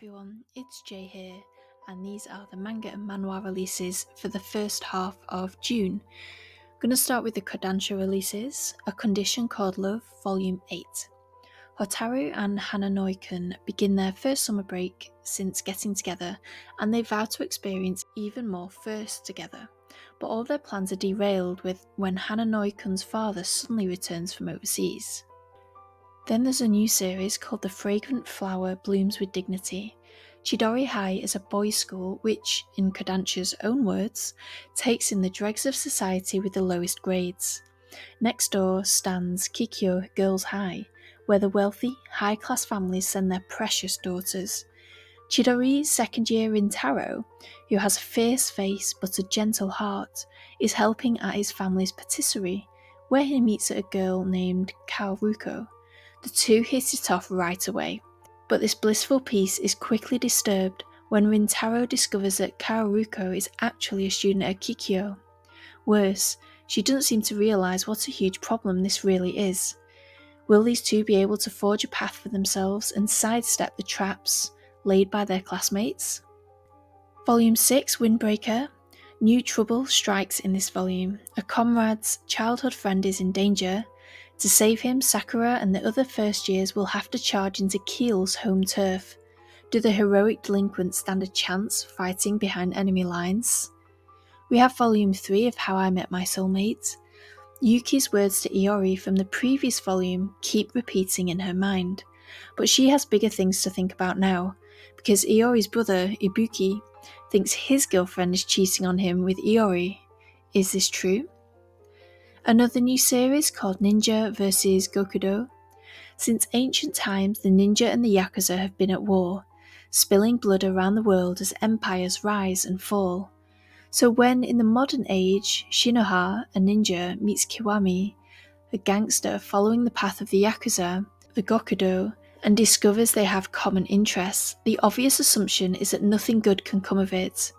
everyone, it's Jay here, and these are the manga and manhwa releases for the first half of June. I'm going to start with the Kodansha releases, A Condition Called Love, Volume 8. Hotaru and Hananoikun begin their first summer break since getting together, and they vow to experience even more firsts together. But all their plans are derailed when Hananoikun's father suddenly returns from overseas. Then there's a new series called The Fragrant Flower Blooms with Dignity. Chidori High is a boys' school which, in Kodansha's own words, takes in the dregs of society with the lowest grades. Next door stands Kikyo Girls' High, where the wealthy, high-class families send their precious daughters. Chidori's second year in Taro, who has a fierce face but a gentle heart, is helping at his family's patisserie, where he meets a girl named Kaoruko. The two hit it off right away, but this blissful peace is quickly disturbed when Rintaro discovers that Kaoruko is actually a student at Kikyo. Worse, she doesn't seem to realise what a huge problem this really is. Will these two be able to forge a path for themselves and sidestep the traps laid by their classmates? Volume 6, Windbreaker. New trouble strikes in this volume. A comrade's childhood friend is in danger. To save him, Sakura and the other first years will have to charge into Kiel's home turf. Do the heroic delinquents stand a chance fighting behind enemy lines? We have Volume 3 of How I Met My Soulmate. Yuki's words to Iori from the previous volume keep repeating in her mind, but she has bigger things to think about now, because Iori's brother, Ibuki, thinks his girlfriend is cheating on him with Iori. Is this true? Another new series called Ninja vs. Gokudo. Since ancient times, the ninja and the yakuza have been at war, spilling blood around the world as empires rise and fall. So when, in the modern age, Shinoha, a ninja, meets Kiwami, a gangster following the path of the yakuza, the Gokudo, and discovers they have common interests, the obvious assumption is that nothing good can come of it.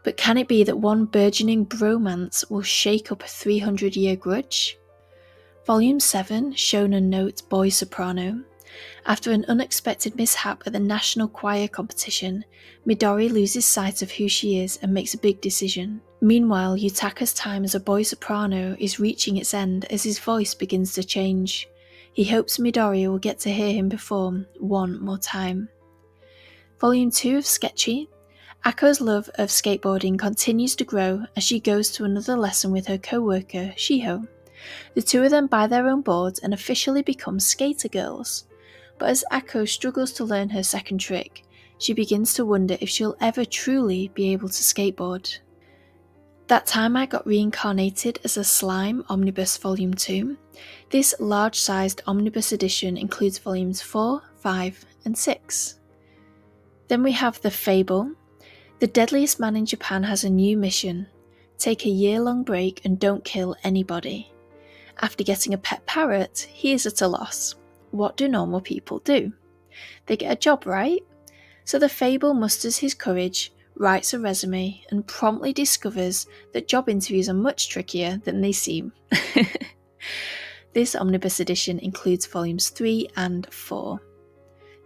But can it be that one burgeoning bromance will shake up a 300-year grudge? Volume 7, Shonen Note Boy Soprano. After an unexpected mishap at the National Choir competition, Midori loses sight of who she is and makes a big decision. Meanwhile, Yutaka's time as a boy soprano is reaching its end as his voice begins to change. He hopes Midori will get to hear him perform one more time. Volume 2 of Sketchy. Ako's love of skateboarding continues to grow as she goes to another lesson with her co-worker, Shiho. The two of them buy their own boards and officially become skater girls. But as Ako struggles to learn her second trick, she begins to wonder if she'll ever truly be able to skateboard. That Time I Got Reincarnated as a Slime Omnibus Volume 2. This large-sized omnibus edition includes Volumes 4, 5 and 6. Then we have The Fable. The deadliest man in Japan has a new mission. Take a year-long break and don't kill anybody. After getting a pet parrot, he is at a loss. What do normal people do? They get a job, right? So the Fable musters his courage, writes a resume, and promptly discovers that job interviews are much trickier than they seem. This omnibus edition includes Volumes 3 and 4.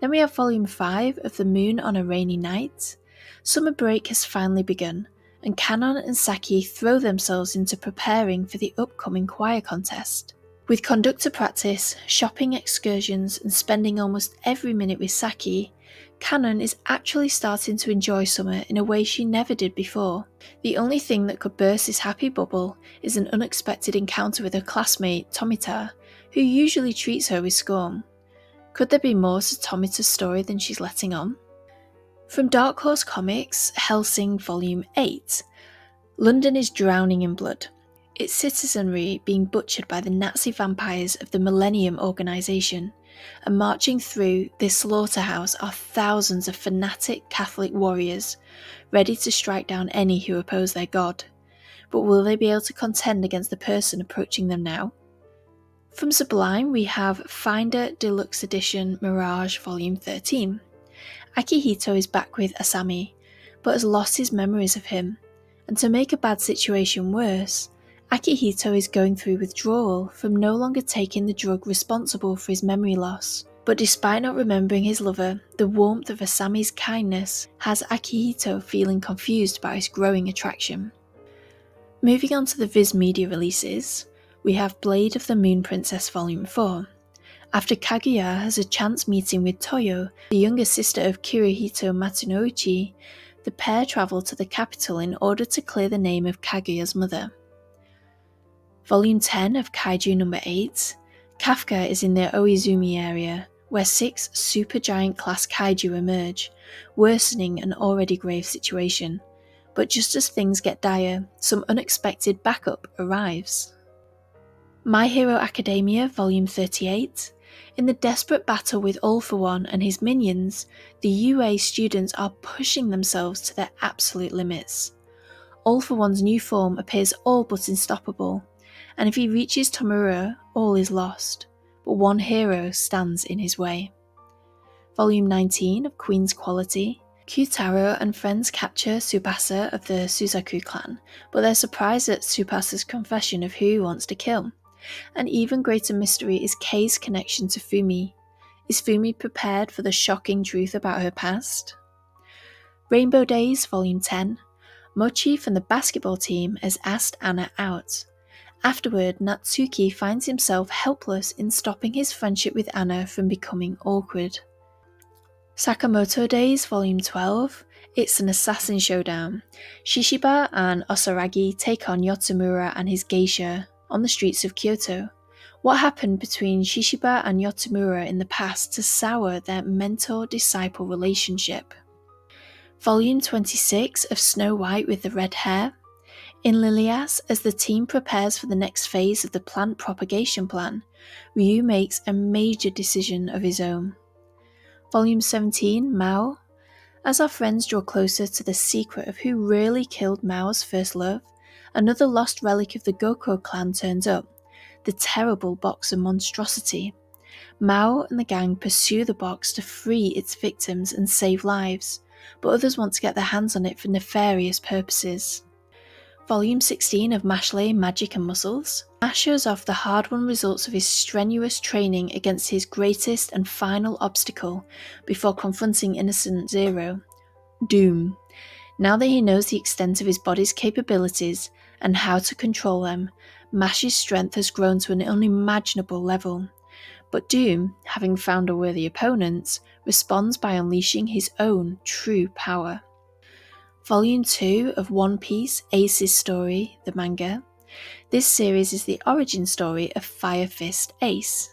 Then we have Volume 5 of The Moon on a Rainy Night. Summer break has finally begun, and Kanon and Saki throw themselves into preparing for the upcoming choir contest. With conductor practice, shopping excursions, and spending almost every minute with Saki, Kanon is actually starting to enjoy summer in a way she never did before. The only thing that could burst this happy bubble is an unexpected encounter with her classmate, Tomita, who usually treats her with scorn. Could there be more to Tomita's story than she's letting on? From Dark Horse Comics, Hellsing Volume 8. London is drowning in blood, its citizenry being butchered by the Nazi vampires of the Millennium Organization, and marching through this slaughterhouse are thousands of fanatic Catholic warriors, ready to strike down any who oppose their god. But will they be able to contend against the person approaching them now? From Sublime we have Finder Deluxe Edition Mirage Volume 13. Akihito is back with Asami, but has lost his memories of him, and to make a bad situation worse, Akihito is going through withdrawal from no longer taking the drug responsible for his memory loss. But despite not remembering his lover, the warmth of Asami's kindness has Akihito feeling confused about his growing attraction. Moving on to the Viz Media releases, we have Blade of the Moon Princess Volume 4. After Kaguya has a chance meeting with Toyo, the younger sister of Kiruhito Matsunouchi, the pair travel to the capital in order to clear the name of Kaguya's mother. Volume 10 of Kaiju No. 8, Kafka is in the Oizumi area, where 6 supergiant class kaiju emerge, worsening an already grave situation. But just as things get dire, some unexpected backup arrives. My Hero Academia Volume 38. In the desperate battle with All For One and his minions, the UA students are pushing themselves to their absolute limits. All For One's new form appears all but unstoppable, and if he reaches Tomura, all is lost, but one hero stands in his way. Volume 19 of Queen's Quality. Kyutaro and friends capture Tsubasa of the Suzaku clan, but they're surprised at Tsubasa's confession of who he wants to kill. An even greater mystery is Kei's connection to Fumi. Is Fumi prepared for the shocking truth about her past? Rainbow Days Volume 10. Mochi from the basketball team has asked Anna out. Afterward, Natsuki finds himself helpless in stopping his friendship with Anna from becoming awkward. Sakamoto Days Volume 12. It's an assassin showdown. Shishiba and Osaragi take on Yotsumura and his geisha on the streets of Kyoto. What happened between Shishiba and Yotsumura in the past to sour their mentor-disciple relationship? Volume 26 of Snow White with the Red Hair. In Lilias, as the team prepares for the next phase of the plant propagation plan, Ryu makes a major decision of his own. Volume 17, Mao. As our friends draw closer to the secret of who really killed Mao's first love, another lost relic of the Goko clan turns up, the terrible box of monstrosity. Mao and the gang pursue the box to free its victims and save lives, but others want to get their hands on it for nefarious purposes. Volume 16 of Mashle, Magic and Muscles. Mash shows off the hard-won results of his strenuous training against his greatest and final obstacle before confronting Innocent Zero, Doom. Now that he knows the extent of his body's capabilities and how to control them, Mash's strength has grown to an unimaginable level. But Doom, having found a worthy opponent, responds by unleashing his own true power. Volume 2 of One Piece Ace's Story, the manga. This series is the origin story of Fire Fist Ace.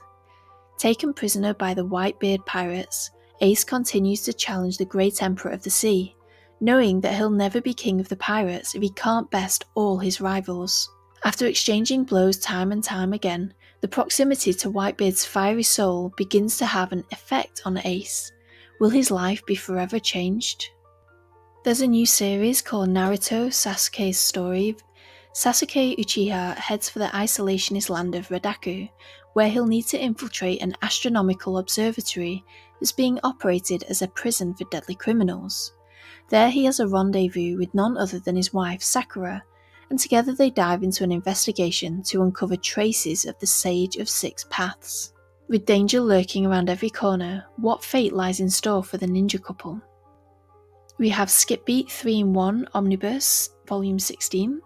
Taken prisoner by the Whitebeard pirates, Ace continues to challenge the Great Emperor of the Sea, knowing that he'll never be king of the pirates if he can't best all his rivals. After exchanging blows time and time again, the proximity to Whitebeard's fiery soul begins to have an effect on Ace. Will his life be forever changed? There's a new series called Naruto Sasuke's Story. Sasuke Uchiha heads for the isolationist land of Radaku, where he'll need to infiltrate an astronomical observatory that's being operated as a prison for deadly criminals. There he has a rendezvous with none other than his wife Sakura, and together they dive into an investigation to uncover traces of the Sage of Six Paths. With danger lurking around every corner, what fate lies in store for the ninja couple? We have Skip Beat 3-in-1 Omnibus, Volume 16.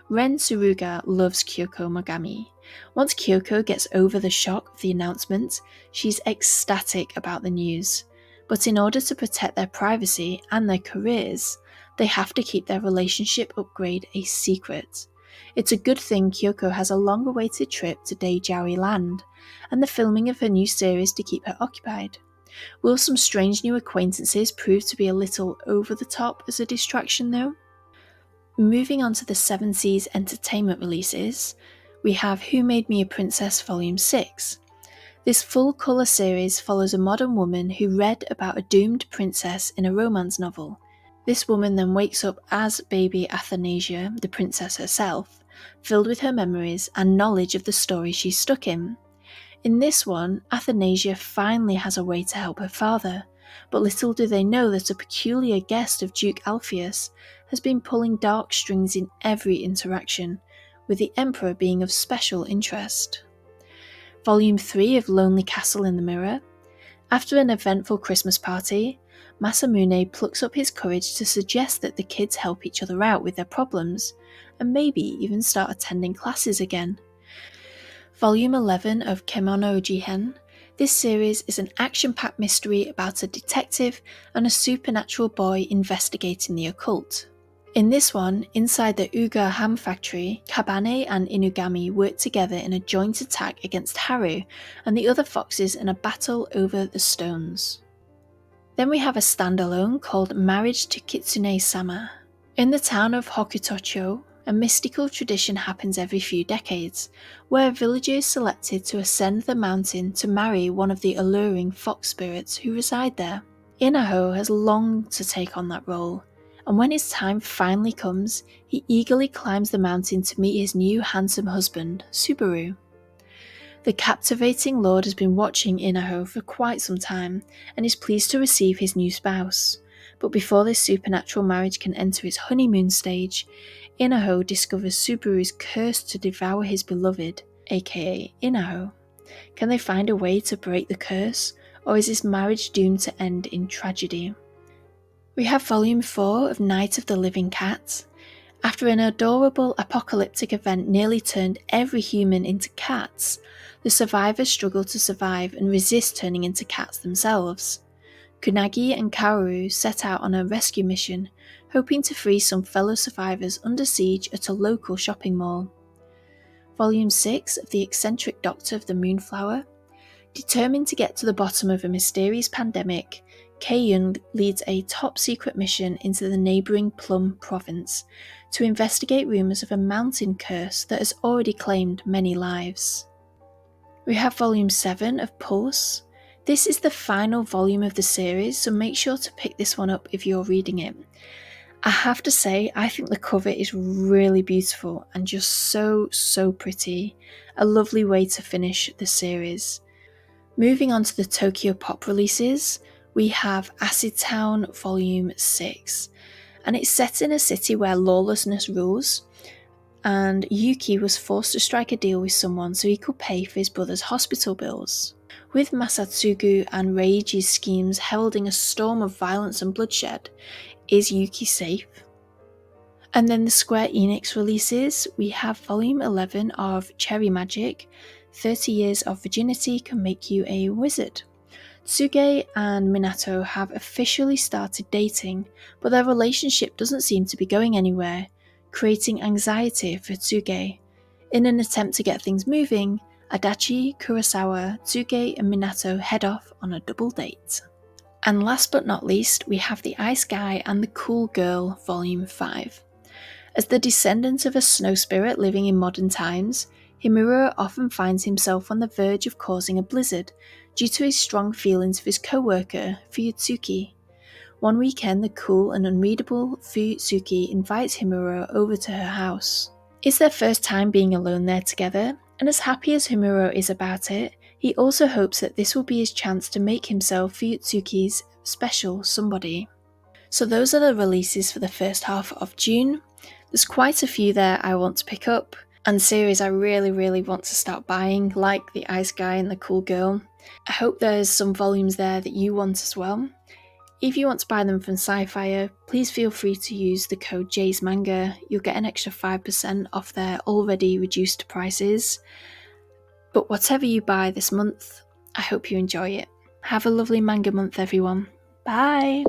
Ren Tsuruga loves Kyoko Mogami. Once Kyoko gets over the shock of the announcement, she's ecstatic about the news. But in order to protect their privacy and their careers, they have to keep their relationship upgrade a secret. It's a good thing Kyoko has a long-awaited trip to Deijawi Land, and the filming of her new series to keep her occupied. Will some strange new acquaintances prove to be a little over the top as a distraction though? Moving on to the 7 Seas Entertainment releases, we have Who Made Me a Princess Volume 6. This full-colour series follows a modern woman who read about a doomed princess in a romance novel. This woman then wakes up as baby Athanasia, the princess herself, filled with her memories and knowledge of the story she's stuck in. In this one, Athanasia finally has a way to help her father, but little do they know that a peculiar guest of Duke Alpheus has been pulling dark strings in every interaction, with the Emperor being of special interest. Volume 3 of Lonely Castle in the Mirror. After an eventful Christmas party, Masamune plucks up his courage to suggest that the kids help each other out with their problems, and maybe even start attending classes again. Volume 11 of Kemono Jihen. This series is an action-packed mystery about a detective and a supernatural boy investigating the occult. In this one, inside the Uga ham factory, Kabane and Inugami work together in a joint attack against Haru and the other foxes in a battle over the stones. Then we have a standalone called Marriage to Kitsune-sama. In the town of Hokutocho, a mystical tradition happens every few decades, where a villager is selected to ascend the mountain to marry one of the alluring fox spirits who reside there. Inaho has longed to take on that role, and when his time finally comes, he eagerly climbs the mountain to meet his new handsome husband, Subaru. The captivating lord has been watching Inaho for quite some time and is pleased to receive his new spouse. But before this supernatural marriage can enter its honeymoon stage, Inaho discovers Subaru's curse to devour his beloved, aka Inaho. Can they find a way to break the curse, or is this marriage doomed to end in tragedy? We have Volume 4 of Night of the Living Cat. After an adorable apocalyptic event nearly turned every human into cats, the survivors struggle to survive and resist turning into cats themselves. Kunagi and Kaoru set out on a rescue mission, hoping to free some fellow survivors under siege at a local shopping mall. Volume 6 of The Eccentric Doctor of the Moonflower. Determined to get to the bottom of a mysterious pandemic, Kei-Yun leads a top-secret mission into the neighbouring Plum province to investigate rumours of a mountain curse that has already claimed many lives. We have Volume 7 of Pulse. This is the final volume of the series, so make sure to pick this one up if you're reading it. I have to say, I think the cover is really beautiful and just so pretty. A lovely way to finish the series. Moving on to the Tokyo Pop releases, we have Acid Town Volume 6, and it's set in a city where lawlessness rules, and Yuki was forced to strike a deal with someone so he could pay for his brother's hospital bills. With Masatsugu and Reiji's schemes heralding a storm of violence and bloodshed, is Yuki safe? And then the Square Enix releases, we have Volume 11 of Cherry Magic, 30 Years of Virginity Can Make You a Wizard. Tsuge and Minato have officially started dating, but their relationship doesn't seem to be going anywhere, creating anxiety for Tsuge. In an attempt to get things moving, Adachi, Kurosawa, Tsuge and Minato head off on a double date. And last but not least, we have The Ice Guy and the Cool Girl Volume 5. As the descendant of a snow spirit living in modern times, Himuro often finds himself on the verge of causing a blizzard due to his strong feelings for his co-worker, Fuyutsuki. One weekend, the cool and unreadable Fuyutsuki invites Himuro over to her house. It's their first time being alone there together, and as happy as Himuro is about it, he also hopes that this will be his chance to make himself Fuyutsuki's special somebody. So those are the releases for the first half of June. There's quite a few there I want to pick up, and series I really want to start buying, like The Ice Guy and the Cool Girl. I hope there's some volumes there that you want as well. If you want to buy them from SciFier, please feel free to use the code Jay'sManga. You'll get an extra 5% off their already reduced prices. But whatever you buy this month, I hope you enjoy it. Have a lovely manga month, everyone. Bye!